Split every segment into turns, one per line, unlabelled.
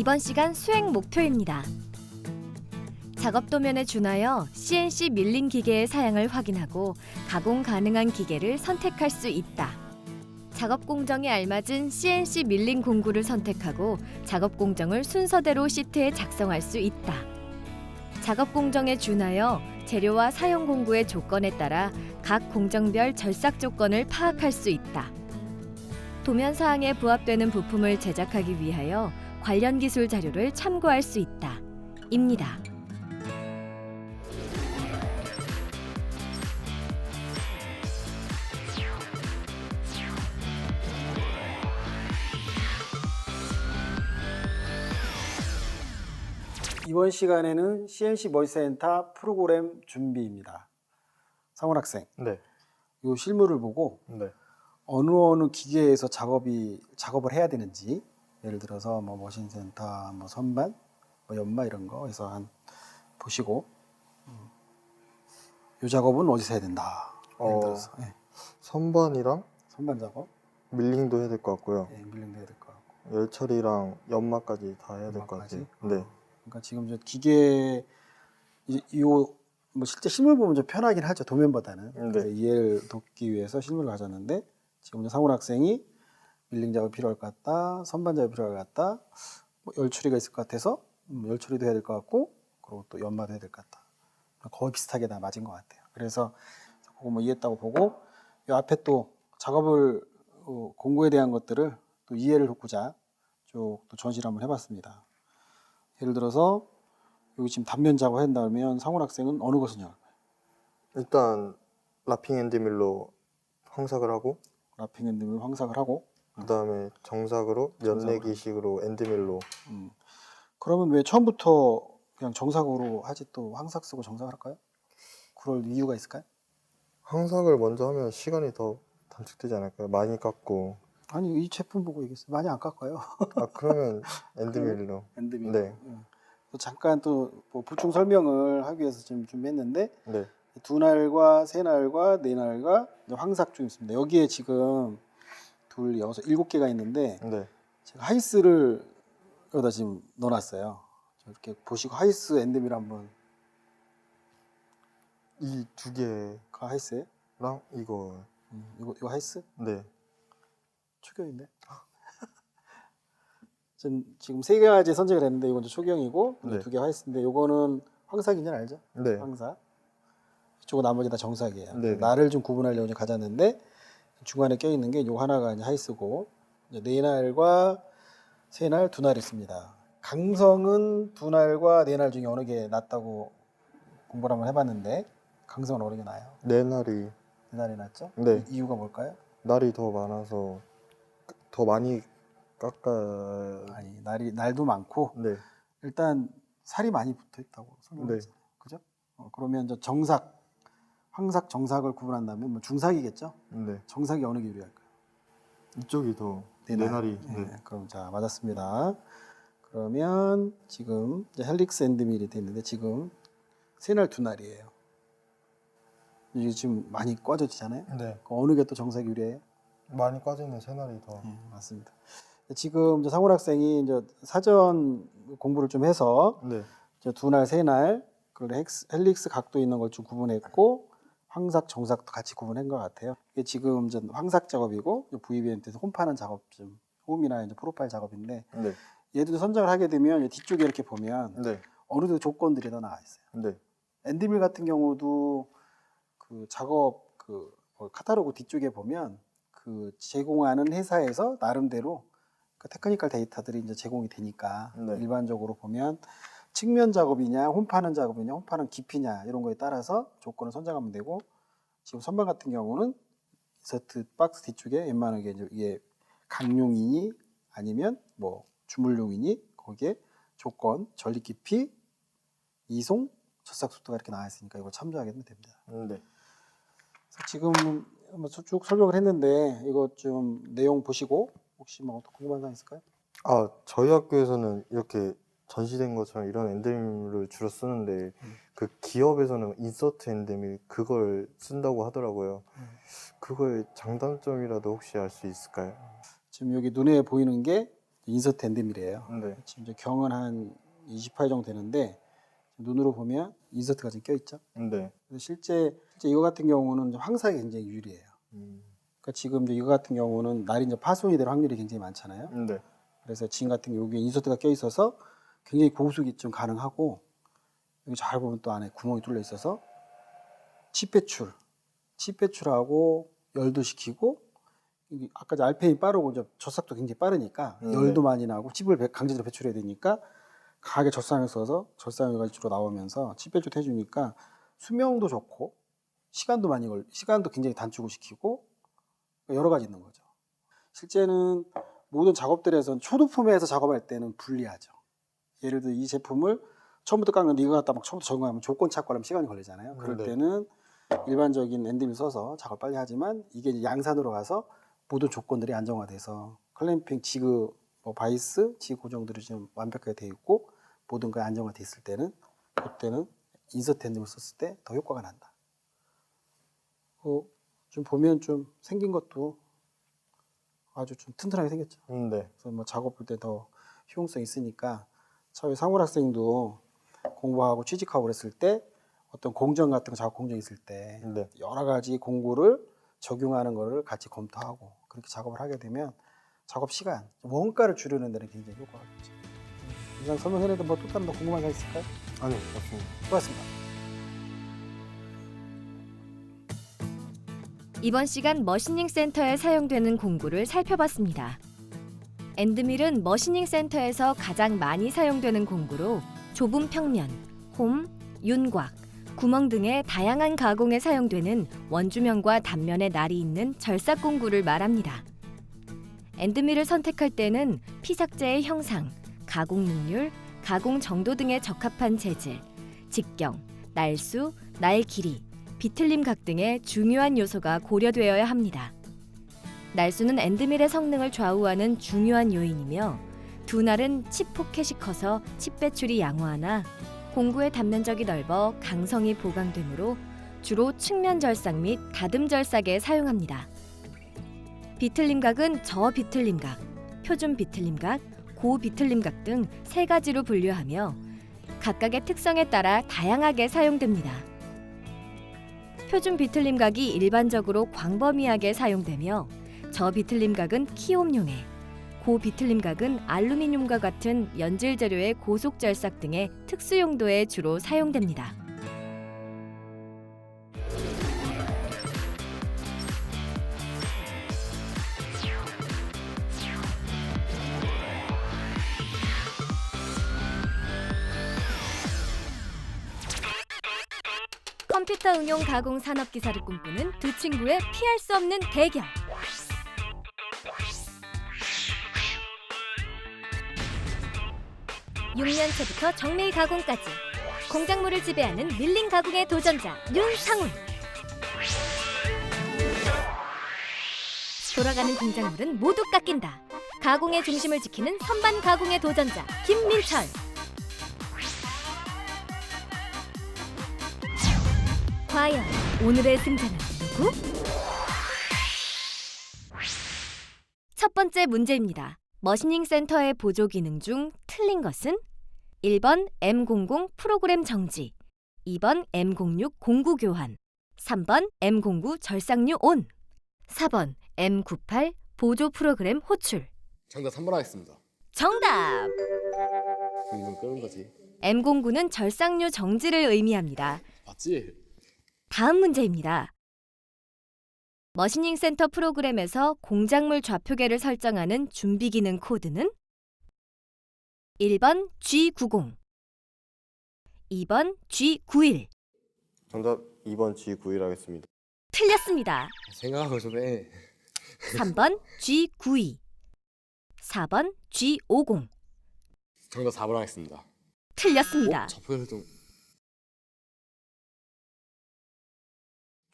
이번 시간 수행 목표입니다. 작업 도면에 준하여 CNC 밀링 기계의 사양을 확인하고 가공 가능한 기계를 선택할 수 있다. 작업 공정에 알맞은 CNC 밀링 공구를 선택하고 작업 공정을 순서대로 시트에 작성할 수 있다. 작업 공정에 준하여 재료와 사용 공구의 조건에 따라 각 공정별 절삭 조건을 파악할 수 있다. 도면 사항에 부합되는 부품을 제작하기 위하여 관련 기술 자료를 참고할 수 있다. 입니다.
이번 시간에는 CNC 머리센터 프로그램 준비입니다. 상원 학생,
네.
이 실물을 보고
네.
어느 기계에서 작업을 해야 되는지, 예를 들어서 뭐 머신센터, 뭐 선반, 뭐 연마 이런 거 해서 한 보시고 이 작업은 어디서 해야 된다. 예를 들어서
선반이랑
선반 작업,
밀링도 해야 될 것 같고요.
밀링도 해야 될 것 같고,
열 처리랑 연마까지 다 해야 될 것
연마까지?
같아요. 네.
그러니까 지금 저 기계 뭐 실제 실물 보면 좀 편하긴 하죠, 도면보다는.
네.
그래서 이해를 돕기 위해서 실물을 가졌는데, 지금 상훈 학생이 밀링 작업이 필요할 것 같다, 선반 작업이 필요할 것 같다, 뭐 열 처리가 있을 것 같아서 열 처리도 해야 될 것 같고, 그리고 또 연마도 해야 될 것 같다. 거의 비슷하게 다 맞은 것 같아요. 그래서 그거 뭐 이해했다고 보고, 이 앞에 또 작업을 공구에 대한 것들을 또 이해를 돕고자 쭉 또 전시를 한번 해봤습니다. 예를 들어서 여기 지금 단면 작업한다면 상훈 학생은 어느 것을 생각할까요?
일단 라핑 엔드밀로 황삭을 하고,
라핑 엔드밀 황삭을 하고,
그 다음에 정삭으로 연내기식으로 엔드밀로.
그러면 왜 처음부터 그냥 정삭으로 하지 또 황삭 쓰고 정삭을 할까요? 그럴 이유가 있을까요?
황삭을 먼저 하면 시간이 더 단축되지 않을까요? 많이 깎고.
아니, 이 제품 보고 얘기했어요. 많이 안 깎아요.
그러면 엔드밀로.
엔드밀.
네.
또 잠깐 또뭐 보충 설명을 하기 위해서 지금 준비했는데,
네.
두 날과 세 날과 네 날과 황삭 중 있습니다. 여기에 지금 둘, 여섯, 7개가 있는데,
네.
제가 하이스를 여기다 지금 넣어놨어요. 이렇게 보시고 하이스 엔드밀 한번.
이 두 개랑
그 하이스에?
이거.
이거 하이스?
네.
초경인데? 지금 세 가지 선택을 했는데 이건 초경이고
네.
두 개 하이스인데 이거는 황삭인 줄 알죠?
네.
황삭. 이쪽은 나머지 다 정삭이에요.
네.
날을 좀 구분하려고 좀 가졌는데 중간에 껴있는 게 이 하나가 이제 하이스고, 이제 네 날과 세 날, 두 날 있습니다. 강성은 두 날과 네 날 중에 어느 게 낫다고 공부를 한번 해봤는데, 강성은 어느 게 나아요?
네 날이.
네 날이 낫죠?
네.
이유가 뭘까요?
날이 더 많아서 더 많이
아니, 날도 많고,
네.
일단 살이 많이 붙어 있다고 설명했잖아요. 그죠? 그러면 저 황삭, 정삭을 구분한다면 뭐 중삭이겠죠?
네.
정삭이 어느 게 유리할까요?
이쪽이 더
네
네
날.
날이.
네. 그럼 자, 맞았습니다. 그러면 지금 이제 헬릭스 엔드밀이 돼 있는데 지금 세 날, 두 날이에요. 이게 지금 많이 꽈져지잖아요.
네.
어느 게 또 정삭이 유리해요?
많이 꽈져 있는 세 날이 더.
맞습니다. 지금 이제 상훈 학생이 이제 사전 공부를 좀 해서
네.
두 날, 세 날, 그리고 헬릭스 각도 있는 걸 좀 구분했고, 황삭, 정삭도 같이 구분한 것 같아요. 이게 지금 이제 황삭 작업이고, VBMT에서 홈파는 작업 좀, 홈이나 이제 프로파일 작업인데,
네.
얘들도 선정을 하게 되면 뒤쪽에 이렇게 보면
네.
어느 정도 조건들이 다 나와 있어요.
네.
엔드밀 같은 경우도 그 작업 카탈로그 뒤쪽에 보면 그 제공하는 회사에서 나름대로 그 테크니컬 데이터들이 이제 제공이 되니까,
네.
일반적으로 보면 측면 작업이냐, 홈파는 작업이냐, 홈파는 깊이냐 이런 거에 따라서 조건을 선정하면 되고, 지금 선반 같은 경우는 인서트 박스 뒤쪽에 웬만하게 이제 이게 강용이니 아니면 뭐 주물용이니 거기에 조건, 전립 깊이, 이송, 절삭 속도가 이렇게 나와 있으니까 이걸 참조하게 되면 됩니다.
네.
그래서 지금 뭐 쭉 설명을 했는데 이거 좀 내용 보시고 혹시 뭐 궁금한 사항 있을까요?
저희 학교에서는 이렇게 전시된 것처럼 이런 엔데밀을 주로 쓰는데 그 기업에서는 인서트 엔데밀 그걸 쓴다고 하더라고요. 그거의 장단점이라도 혹시 알 수 있을까요?
지금 여기 눈에 보이는 게 인서트 엔드밀이에요.
네.
지금 이제 경은 한 28 정도 되는데 눈으로 보면 인서트가 지금 껴있죠.
네.
그래서 실제 이거 같은 경우는 황사에 굉장히 유리해요. 그러니까 지금 이제 이거 같은 경우는 날이 이제 파손이 될 확률이 굉장히 많잖아요.
네.
그래서 지금 같은 경우 여기 인서트가 껴 있어서 굉장히 고속이 좀 가능하고 여기 잘 보면 또 안에 구멍이 뚫려 있어서 치배출하고 열도 식히고 아까 이제 RPM이 빠르고 이제 젖삭도 굉장히 빠르니까 열도 많이 나고 칩을 강제로 배출해야 되니까 강하게 젖상을 써서 젖상이 주로 나오면서 칩배출 해주니까 수명도 좋고 시간도 굉장히 단축을 시키고 여러 가지 있는 거죠. 실제는 모든 작업들에선 초도품에서 작업할 때는 불리하죠. 예를 들어 이 제품을 처음부터 깎는데 이거 갖다 막 처음부터 적용하면 조건 찾고 하면 시간이 걸리잖아요. 그럴
네.
때는 일반적인 엔드밀 써서 작업 빨리 하지만 이게 이제 양산으로 가서 모든 조건들이 안정화돼서 클램핑, 지그, 바이스, 지그 고정들이 좀 완벽하게 되어 있고 모든 게 안정화돼 있을 때는 그때는 인서트 엔드밀 썼을 때 더 효과가 난다. 좀 보면 좀 생긴 것도 아주 좀 튼튼하게 생겼죠.
네.
그래서 뭐 작업할 때 더 효용성이 있으니까 차후에 상호 학생도 공부하고 취직하고 그랬을 때 어떤 공정 같은 거 작업 공정 있을 때
네.
여러 가지 공구를 적용하는 거를 같이 검토하고 그렇게 작업을 하게 되면 작업 시간, 원가를 줄이는 데는 굉장히 효과가 있죠. 이상 설명해드렸는데 뭐 또 다른 거 궁금한 거 있을까요?
아니, 맞습니다.
수고하셨습니다.
이번 시간 머시닝 센터에 사용되는 공구를 살펴봤습니다. 엔드밀은 머시닝 센터에서 가장 많이 사용되는 공구로 좁은 평면, 홈, 윤곽, 구멍 등의 다양한 가공에 사용되는 원주면과 단면에 날이 있는 절삭 공구를 말합니다. 엔드밀을 선택할 때는 피삭제의 형상, 가공 능률, 가공 정도 등에 적합한 재질, 직경, 날수, 날 길이, 비틀림각 등의 중요한 요소가 고려되어야 합니다. 날수는 엔드밀의 성능을 좌우하는 중요한 요인이며 두 날은 칩 포켓이 커서 칩 배출이 양호하나 공구의 단면적이 넓어 강성이 보강되므로 주로 측면 절삭 및 다듬 절삭에 사용합니다. 비틀림각은 저비틀림각, 표준 비틀림각, 고비틀림각 등 세 가지로 분류하며 각각의 특성에 따라 다양하게 사용됩니다. 표준 비틀림각이 일반적으로 광범위하게 사용되며 저비틀림각은 키움용에, 고비틀림각은 알루미늄과 같은 연질 재료의 고속 절삭 등의 특수 용도에 주로 사용됩니다. 컴퓨터 응용 가공 산업 기사를 꿈꾸는 두 친구의 피할 수 없는 대결. (6년차부터) 정밀 가공까지 공작물을 지배하는 밀링 가공의 도전자 윤상훈. 돌아가는 공작물은 모두 깎인다. 가공의 중심을 지키는 선반 가공의 도전자 김민철. 과연 오늘의 승자는 누구? 첫 번째 문제입니다. 머시닝 센터의 보조 기능 중 틀린 것은 1번 M00 프로그램 정지, 2번 M06 공구 교환, 3번 M09 절삭류 온, 4번 M98 보조 프로그램 호출.
정답 3번 하겠습니다.
정답!
이건 끄는 거지.
M09는 절삭류 정지를 의미합니다.
맞지?
다음 문제입니다. 머시닝 센터 프로그램에서 공작물 좌표계를 설정하는 준비 기능 코드는 1번 G90, 2번 G91.
정답 2번 G91 하겠습니다.
틀렸습니다.
생각하고 좀 해.
3번 G92, 4번 G50.
정답 4번 하겠습니다.
틀렸습니다.
좌표를 좀.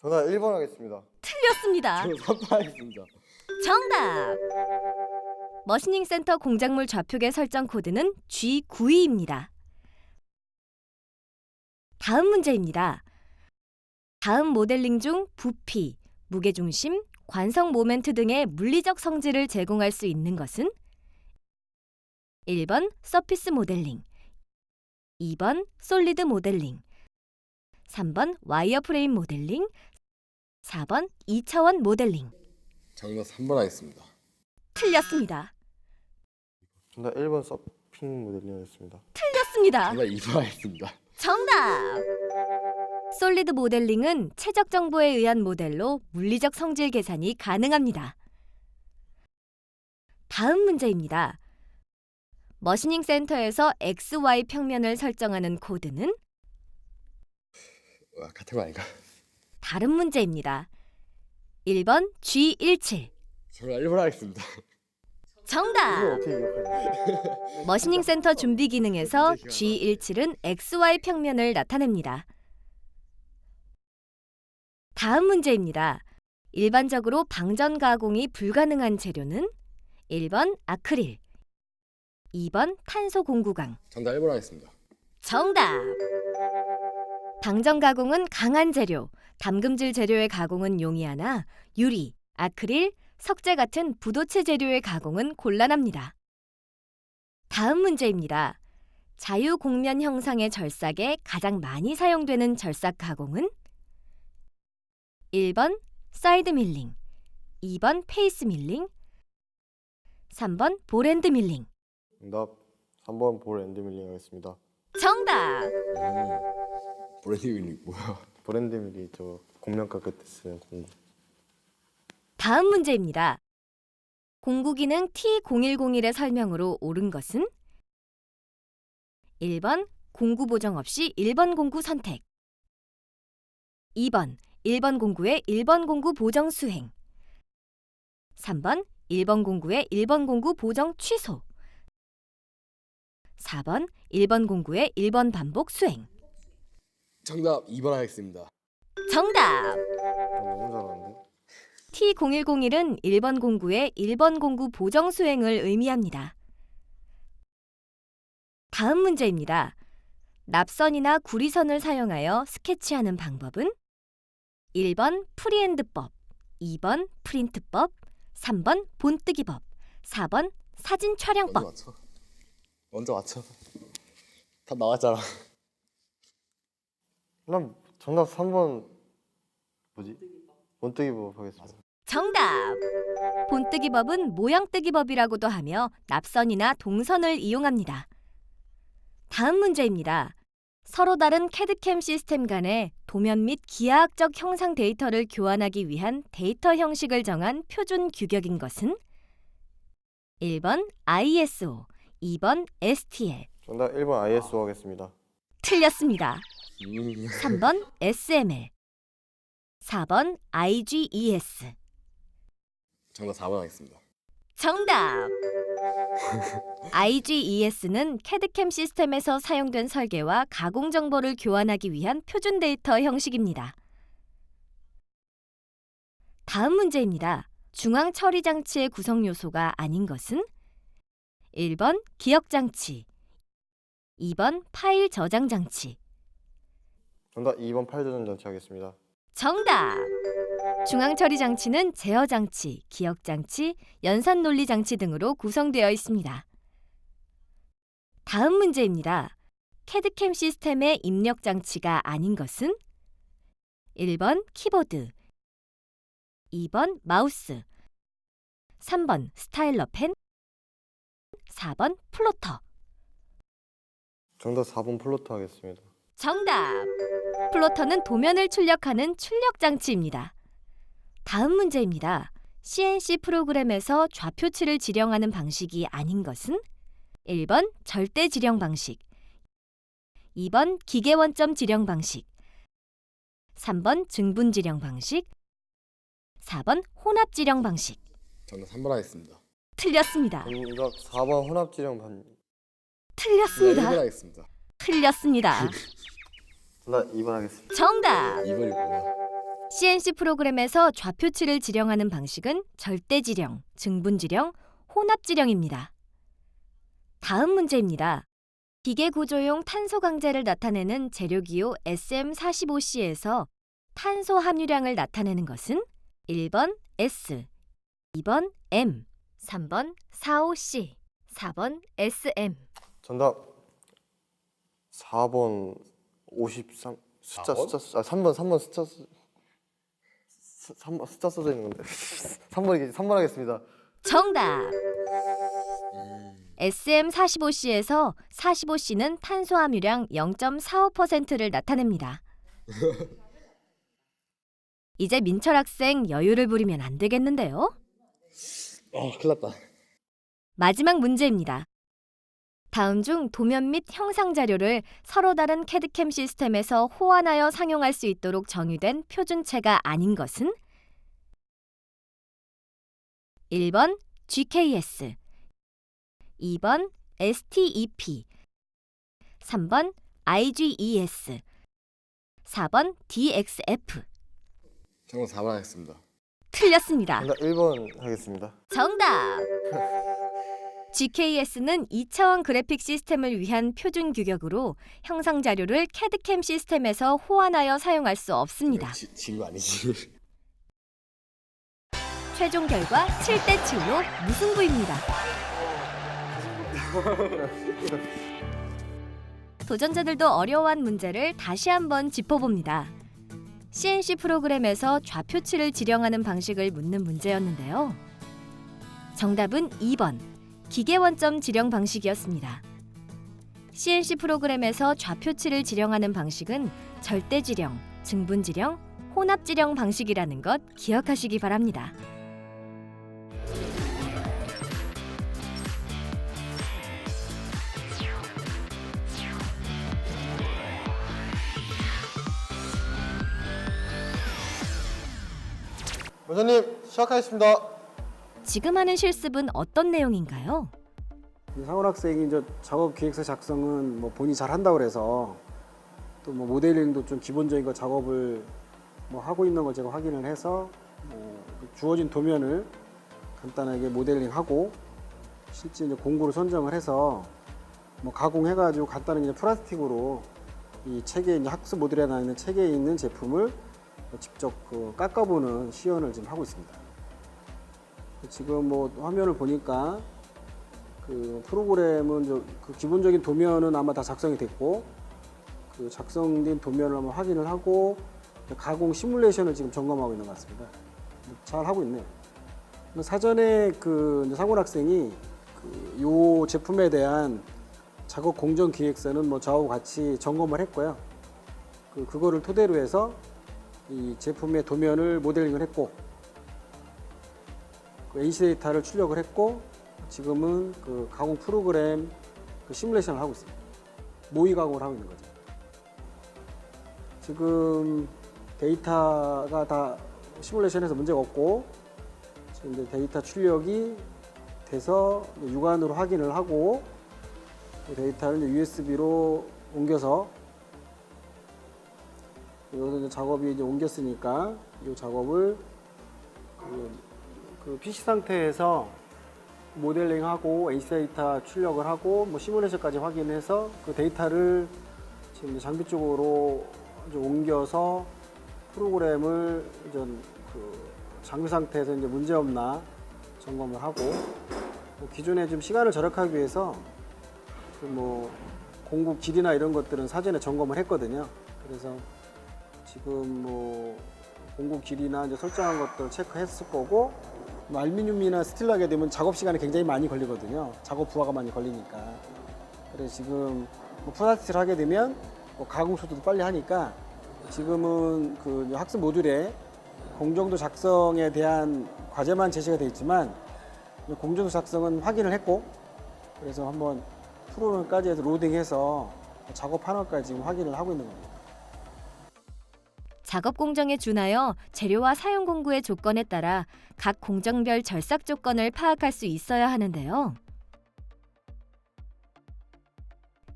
정답 1번 하겠습니다.
틀렸습니다.
정답 3번 하겠습니다.
정답! 머시닝 센터 공작물 좌표계 설정 코드는 G92입니다. 다음 문제입니다. 다음 모델링 중 부피, 무게중심, 관성 모멘트 등의 물리적 성질을 제공할 수 있는 것은 1번 서피스 모델링, 2번 솔리드 모델링, 3번 와이어프레임 모델링, 4번 2차원 모델링.
정답 3번 하겠습니다.
틀렸습니다.
정답 1번 서핑 모델링이었습니다.
틀렸습니다.
정답 2번 하겠습니다.
정답! 솔리드 모델링은 최적 정보에 의한 모델로 물리적 성질 계산이 가능합니다. 다음 문제입니다. 머시닝 센터에서 XY 평면을 설정하는 코드는
같은 거 아닌가?
다른 문제입니다. 1번 G17.
정답 1번 하겠습니다.
정답!
어떻게 기억하지?
머시닝 센터 준비 기능에서 G17은 XY 평면을 나타냅니다. 다음 문제입니다. 일반적으로 방전 가공이 불가능한 재료는 1번 아크릴, 2번 탄소 공구강.
정답 1번 하겠습니다.
정답! 방전 가공은 강한 재료, 담금질 재료의 가공은 용이하나 유리, 아크릴, 석재 같은 부도체 재료의 가공은 곤란합니다. 다음 문제입니다. 자유곡면 형상의 절삭에 가장 많이 사용되는 절삭 가공은 1번 사이드 밀링, 2번 페이스 밀링, 3번 볼앤드 밀링.
정답 3번 볼 앤드 밀링 하겠습니다.
정답!
브랜드 윈이 뭐야?
브랜드 밀이 저 곡면 깎을 때 쓰는 공구.
다음 문제입니다. 공구 기능 T0101의 설명으로 옳은 것은 1번 공구 보정 없이 1번 공구 선택, 2번 1번 공구의 1번 공구 보정 수행, 3번 1번 공구의 1번 공구 보정 취소, 4번 1번 공구의 1번 반복 수행.
정답 2번 하겠습니다.
정답!
너무 잘하는데?
T0101은 1번 공구의 1번 공구 보정 수행을 의미합니다. 다음 문제입니다. 납선이나 구리선을 사용하여 스케치하는 방법은 1번 프리핸드법, 2번 프린트법, 3번 본뜨기법, 4번 사진
먼저
촬영법.
맞춰. 먼저 맞춰. 다 나왔잖아.
난 정답 3번 뭐지? 본뜨기법 하겠습니다.
정답! 본뜨기법은 모양뜨기법이라고도 하며 납선이나 동선을 이용합니다. 다음 문제입니다. 서로 다른 캐드캠 시스템 간의 도면 및 기하학적 형상 데이터를 교환하기 위한 데이터 형식을 정한 표준 규격인 것은 1번 ISO, 2번 STL.
정답 1번 ISO 하겠습니다.
틀렸습니다. 3번 SML, 4번 IGES.
정답 4번 하겠습니다.
정답! IGES는 캐드캠 시스템에서 사용된 설계와 가공 정보를 교환하기 위한 표준 데이터 형식입니다. 다음 문제입니다. 중앙 처리 장치의 구성 요소가 아닌 것은 1번 기억 장치, 2번 파일 저장 장치.
정답 2번 파일 저장 장치 하겠습니다.
정답! 중앙 처리 장치는 제어 장치, 기억 장치, 연산 논리 장치 등으로 구성되어 있습니다. 다음 문제입니다. 캐드캠 시스템의 입력 장치가 아닌 것은 1번 키보드, 2번 마우스, 3번 스타일러 펜, 4번 플로터.
정답 4번 플로터 하겠습니다.
정답! 플로터는 도면을 출력하는 출력 장치입니다. 다음 문제입니다. CNC 프로그램에서 좌표치를 지령하는 방식이 아닌 것은 1번 절대 지령 방식, 2번 기계 원점 지령 방식, 3번 증분 지령 방식, 4번 혼합 지령 방식.
정답 3번 하겠습니다.
틀렸습니다.
정답 4번 혼합 지령 반.
틀렸습니다.
1번 하겠습니다.
틀렸습니다.
정답 2번 하겠습니다.
정답!
2번이 뭐야?
CNC 프로그램에서 좌표치를 지령하는 방식은 절대 지령, 증분 지령, 혼합 지령입니다. 다음 문제입니다. 기계 구조용 탄소 강제를 나타내는 재료기호 SM45C에서 탄소 함유량을 나타내는 것은 1번 S, 2번 M, 3번 45C, 4번 SM,
정답 4번 53 숫자
4번?
숫자 3번 숫자 3번 숫자 써져 있는 건데 3번 하겠습니다.
정답! SM45C에서 45C는 탄소함유량 0.45%를 나타냅니다. 이제 민철 학생 여유를 부리면 안 되겠는데요?
큰일 났다.
마지막 문제입니다. 다음 중 도면 및 형상 자료를 서로 다른 캐드캠 시스템에서 호환하여 상용할 수 있도록 정의된 표준체가 아닌 것은? 1번 GKS, 2번 STEP, 3번 IGES, 4번 DXF.
정답 4번 하겠습니다.
틀렸습니다.
정답 1번 하겠습니다.
정답! GKS는 2차원 그래픽 시스템을 위한 표준 규격으로 형상 자료를 캐드캠 시스템에서 호환하여 사용할 수 없습니다.
진거 아니지?
최종 결과 7대 7로 무승부입니다. 도전자들도 어려워한 문제를 다시 한번 짚어봅니다. CNC 프로그램에서 좌표치를 지령하는 방식을 묻는 문제였는데요. 정답은 2번 기계 원점 지령 방식이었습니다. CNC 프로그램에서 좌표치를 지령하는 방식은 절대 지령, 증분 지령, 혼합 지령 방식이라는 것 기억하시기 바랍니다.
원장님 시작하겠습니다.
지금 하는 실습은 어떤 내용인가요?
상원 학생이 이제 작업 기획서 작성은 뭐 본인이 잘 한다고 그래서 또 뭐 모델링도 좀 기본적인 거 작업을 뭐 하고 있는 걸 제가 확인을 해서 주어진 도면을 간단하게 모델링하고 실제 이제 공구를 선정을 해서 뭐 가공해가지고 간단하게 이제 플라스틱으로 이 책에 이제 학습 모듈에 나 있는 책에 있는 제품을 직접 깎아보는 시연을 지금 하고 있습니다. 지금 뭐 화면을 보니까 그 프로그램은 그 기본적인 도면은 아마 다 작성이 됐고 그 작성된 도면을 한번 확인을 하고 가공 시뮬레이션을 지금 점검하고 있는 것 같습니다. 잘 하고 있네요. 사전에 그 상원 학생이 요 제품에 대한 작업 공정 기획서는 뭐 저하고 같이 점검을 했고요. 그거를 토대로 해서 이 제품의 도면을 모델링을 했고 그 NC 데이터를 출력을 했고 지금은 그 가공 프로그램 그 시뮬레이션을 하고 있습니다. 모의 가공을 하고 있는 거죠. 지금 데이터가 다 시뮬레이션에서 문제가 없고 지금 이제 데이터 출력이 돼서 육안으로 확인을 하고 그 데이터를 이제 USB로 옮겨서 여기서 이제 작업이 이제 옮겼으니까 이 작업을 그 PC 상태에서 모델링하고 NC 데이터 출력을 하고 뭐 시뮬레이션까지 확인해서 그 데이터를 지금 이제 장비 쪽으로 이제 옮겨서 프로그램을 이제 그 장비 상태에서 이제 문제 없나 점검을 하고 뭐 기존에 좀 시간을 절약하기 위해서 그 뭐 공구 길이나 이런 것들은 사전에 점검을 했거든요. 그래서 지금 뭐 공구 길이나 이제 설정한 것들 체크했을 거고 뭐 알루미늄이나 스틸로 하게 되면 작업 시간이 굉장히 많이 걸리거든요. 작업 부하가 많이 걸리니까. 그래서 지금 뭐 플라스틱을 하게 되면 뭐 가공 속도도 빨리 하니까 지금은 그 학습 모듈에 공정도 작성에 대한 과제만 제시가 되어 있지만 공정도 작성은 확인을 했고 그래서 한번 프로그램까지 해서 로딩해서 작업 하나까지 지금 확인을 하고 있는 겁니다.
작업 공정에 준하여 재료와 사용 공구의 조건에 따라 각 공정별 절삭 조건을 파악할 수 있어야 하는데요.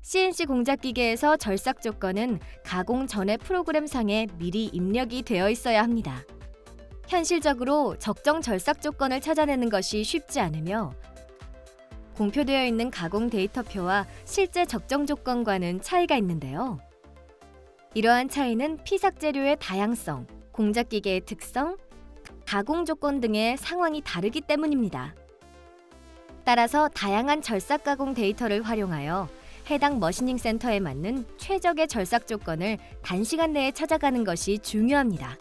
CNC 공작 기계에서 절삭 조건은 가공 전의 프로그램상에 미리 입력이 되어 있어야 합니다. 현실적으로 적정 절삭 조건을 찾아내는 것이 쉽지 않으며 공표되어 있는 가공 데이터표와 실제 적정 조건과는 차이가 있는데요. 이러한 차이는 피삭 재료의 다양성, 공작 기계의 특성, 가공 조건 등의 상황이 다르기 때문입니다. 따라서 다양한 절삭 가공 데이터를 활용하여 해당 머시닝 센터에 맞는 최적의 절삭 조건을 단시간 내에 찾아가는 것이 중요합니다.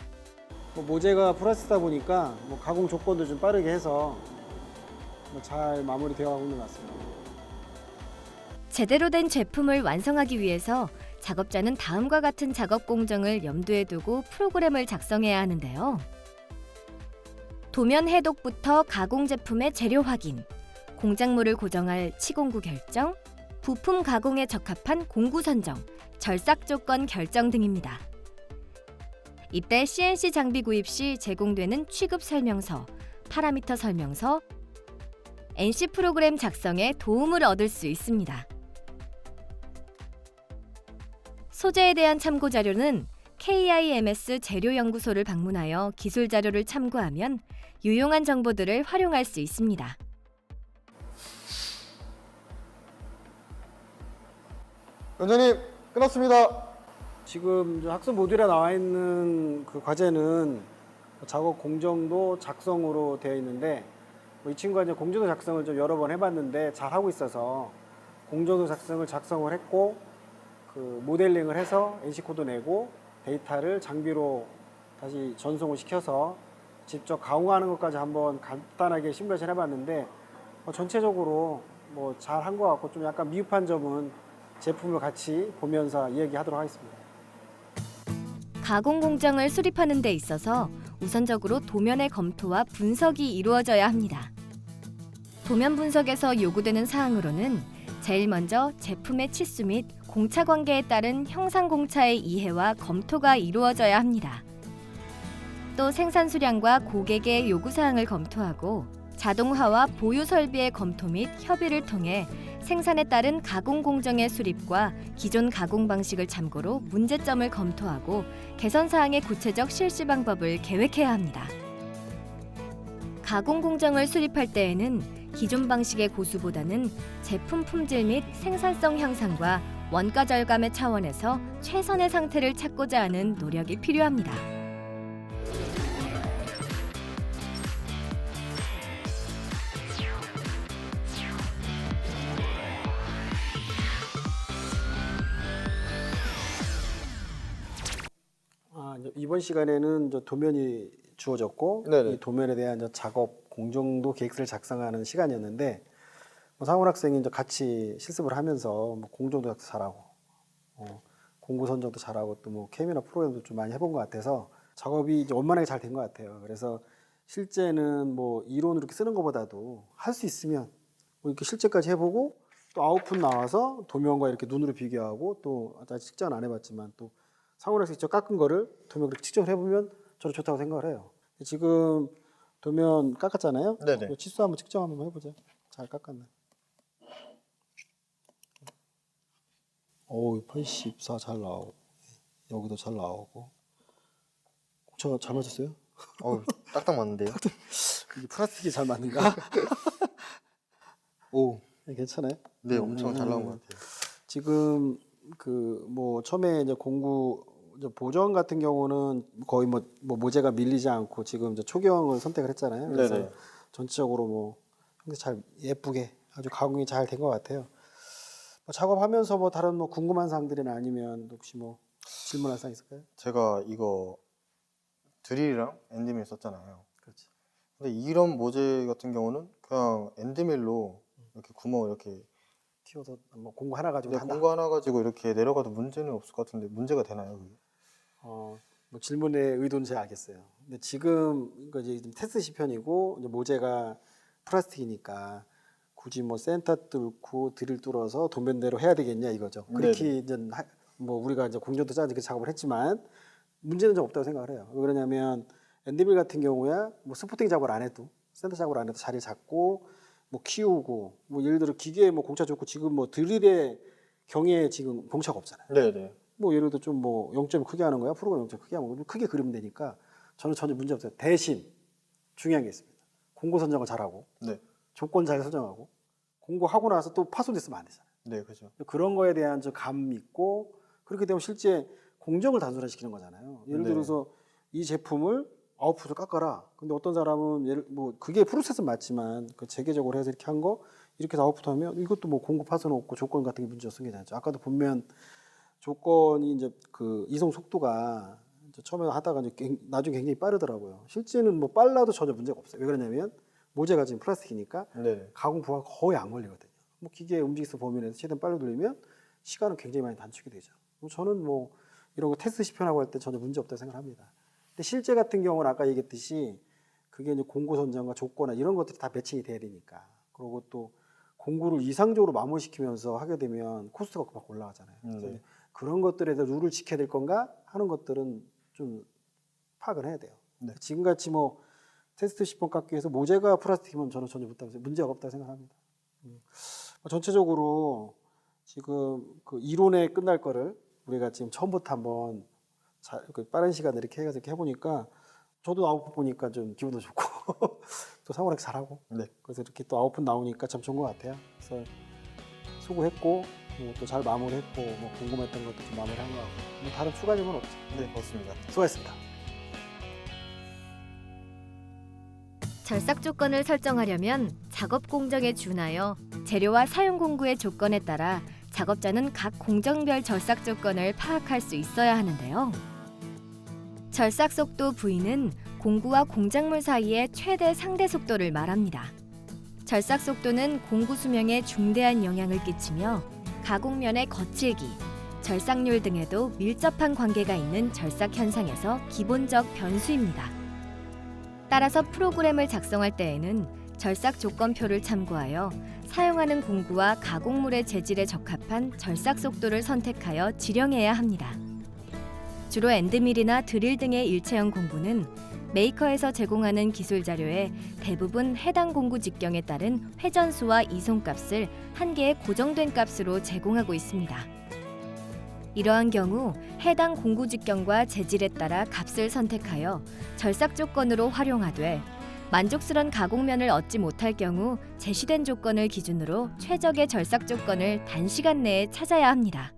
뭐 모재가 플라스틱이다 보니까 뭐 가공 조건도 좀 빠르게 해서 뭐 잘 마무리되어 가고 있는 것 같습니다.
제대로 된 제품을 완성하기 위해서 작업자는 다음과 같은 작업 공정을 염두에 두고 프로그램을 작성해야 하는데요. 도면 해독부터 가공 제품의 재료 확인, 공작물을 고정할 치공구 결정, 부품 가공에 적합한 공구 선정, 절삭 조건 결정 등입니다. 이때 CNC 장비 구입 시 제공되는 취급 설명서, 파라미터 설명서, NC 프로그램 작성에 도움을 얻을 수 있습니다. 소재에 대한 참고 자료는 KIMS 재료연구소를 방문하여 기술 자료를 참고하면 유용한 정보들을 활용할 수 있습니다.
원장님 끝났습니다.
지금 이제 학습 모듈에 나와 있는 그 과제는 작업 공정도 작성으로 되어 있는데 이 친구가 이제 공정도 작성을 좀 여러 번 해봤는데 잘 하고 있어서 공정도 작성을 했고 그 모델링을 해서 NC 코드 내고 데이터를 장비로 다시 전송을 시켜서 직접 가공하는 것까지 한번 간단하게 시뮬레이션 해봤는데 전체적으로 뭐 잘 한 것 같고 좀 약간 미흡한 점은 제품을 같이 보면서 이야기하도록 하겠습니다.
가공 공정을 수립하는 데 있어서 우선적으로 도면의 검토와 분석이 이루어져야 합니다. 도면 분석에서 요구되는 사항으로는 제일 먼저 제품의 치수 및 공차 관계에 따른 형상 공차의 이해와 검토가 이루어져야 합니다. 또 생산 수량과 고객의 요구 사항을 검토하고 자동화와 보유 설비의 검토 및 협의를 통해 생산에 따른 가공 공정의 수립과 기존 가공 방식을 참고로 문제점을 검토하고 개선 사항의 구체적 실시 방법을 계획해야 합니다. 가공 공정을 수립할 때에는 기존 방식의 고수보다는 제품 품질 및 생산성 향상과 원가 절감의 차원에서 최선의 상태를 찾고자 하는 노력이 필요합니다.
이번 시간에는 이제 도면이 주어졌고
네네.
이 도면에 대한 이제 작업 공정도 계획서를 작성하는 시간이었는데 상훈 학생이 이제 같이 실습을 하면서 뭐 공정도 잘하고 공구 선정도 잘하고 또 뭐 케미나 프로그램도 좀 많이 해본 것 같아서 작업이 이제 원만하게 잘 된 것 같아요. 그래서 실제는 뭐 이론으로 이렇게 쓰는 것보다도 할 수 있으면 뭐 이렇게 실제까지 해보고 또 아웃풋 나와서 도면과 이렇게 눈으로 비교하고 또 아직 측정은 안 해봤지만 또 상훈학생이 직접 깎은 거를 도면 그렇게 측정을 해보면 저는 좋다고 생각을 해요. 지금 도면 깎았잖아요.
네네.
치수 한번 측정 한번 해보자. 잘 깎았나? 오, 84 잘 나오고 여기도 잘 나오고. 공차가 잘 맞았어요?
딱딱 맞는데요.
이게 플라스틱이 잘 맞는가? 오, 괜찮아요?
네, 엄청 잘 나온 것 같아요.
지금 그 뭐 처음에 이제 공구 이제 보정 같은 경우는 거의 뭐 모재가 밀리지 않고 지금 이제 초경을 선택을 했잖아요. 그래서
네네.
전체적으로 뭐 잘 예쁘게 아주 가공이 잘 된 것 같아요. 뭐 작업하면서 뭐 다른 뭐 궁금한 사항들이나 아니면 혹시 뭐 질문할 사항 있을까요?
제가 이거 드릴이랑 엔드밀 썼잖아요.
그렇지.
근데 이런 모재 같은 경우는 그냥 엔드밀로 이렇게 구멍을 이렇게
튀어서 뭐 공구 하나 가지고 한다.
공구 하나 가지고 이렇게 내려가도 문제는 없을 것 같은데 문제가 되나요? 그게?
뭐 질문의 의도는 잘 알겠어요. 근데 지금 이거 이제 테스트 시편이고 이제 모재가 플라스틱이니까 굳이 뭐 센터 뚫고 드릴 뚫어서 도면대로 해야 되겠냐 이거죠. 그렇게 이제 뭐 우리가 이제 공정도 짜지 그 작업을 했지만 문제는 좀 없다고 생각을 해요. 왜 그러냐면 엔드밀 같은 경우야 뭐 스포팅 작업을 안 해도 센터 작업을 안 해도 자리 잡고 뭐 키우고 뭐 예를 들어 기계에 뭐 공차 좋고 지금 뭐 드릴의 경에 지금 공차가 없잖아요.
네네.
뭐 예를 들어 좀 뭐 0점 크게 하는 거야 프로그램 0점 크게 하면 크게 그리면 되니까 저는 전혀 문제 없어요. 대신 중요한 게 있습니다. 공고 선정을 잘하고
네.
조건 잘 설정하고 공고하고 나서 또 파손됐으면 안 되잖아요.
네, 그죠.
그런 거에 대한 감 있고 그렇게 되면 실제 공정을 단순화시키는 거잖아요. 예를
네.
들어서 이 제품을 아웃풋을 깎아라. 근데 어떤 사람은 예를 뭐 그게 프로세스는 맞지만 그 재개적으로 해서 이렇게 한 거 이렇게 해서 아웃풋하면 이것도 뭐 공급 하선 없고 조건 같은 게 문제가 생기잖아요. 아까도 보면 조건이 이제 그 이송 속도가 이제 처음에 하다가 이제 나중에 굉장히 빠르더라고요. 실제는 뭐 빨라도 전혀 문제가 없어요. 왜 그러냐면 모재가 지금 플라스틱이니까
네.
가공 부하가 거의 안 걸리거든요. 뭐 기계 움직이는 범위내에서 최대한 빨리 돌리면 시간은 굉장히 많이 단축이 되죠. 저는 뭐 이런 거 테스트 시편하고 할 때 전혀 문제 없다고 생각합니다. 근데 실제 같은 경우는 아까 얘기했듯이 그게 이제 공구 선정과 조건이나 이런 것들이 다 매칭이 돼야 되니까. 그리고 또 공구를 이상적으로 마무리시키면서 하게 되면 코스트가 막 올라가잖아요. 그래서 그런 것들에 대해서 룰을 지켜야 될 건가 하는 것들은 좀 파악을 해야 돼요.
네.
지금같이 뭐 테스트 시폰 깎기 위해서 모재가 플라스틱이면 저는 전혀 문제가 없다고 생각합니다. 전체적으로 지금 그 이론에 끝날 거를 우리가 지금 처음부터 한번 그 빠른 시간에 이렇게 해가지고 이렇게 해보니까 저도 아웃풋 보니까 좀 기분도 좋고 또 상호랑 잘하고
네.
그래서 이렇게 또 아웃풋 나오니까 참 좋은 것 같아요. 그래서 수고했고 또 잘 마무리했고 뭐 궁금했던 것도 좀 마무리한 것 같고 뭐 다른 추가 점은 없죠.
네, 맞습니다.
수고하셨습니다.
절삭 조건을 설정하려면 작업 공정에 준하여 재료와 사용 공구의 조건에 따라 작업자는 각 공정별 절삭 조건을 파악할 수 있어야 하는데요. 절삭 속도 V는 공구와 공작물 사이의 최대 상대 속도를 말합니다. 절삭 속도는 공구 수명에 중대한 영향을 끼치며 가공면의 거칠기, 절삭률 등에도 밀접한 관계가 있는 절삭 현상에서 기본적 변수입니다. 따라서 프로그램을 작성할 때에는 절삭 조건표를 참고하여 사용하는 공구와 가공물의 재질에 적합한 절삭 속도를 선택하여 지령해야 합니다. 주로 엔드밀이나 드릴 등의 일체형 공구는 메이커에서 제공하는 기술 자료에 대부분 해당 공구 직경에 따른 회전수와 이송값을 한 개의 고정된 값으로 제공하고 있습니다. 이러한 경우 해당 공구 직경과 재질에 따라 값을 선택하여 절삭 조건으로 활용하되 만족스러운 가공면을 얻지 못할 경우 제시된 조건을 기준으로 최적의 절삭 조건을 단시간 내에 찾아야 합니다.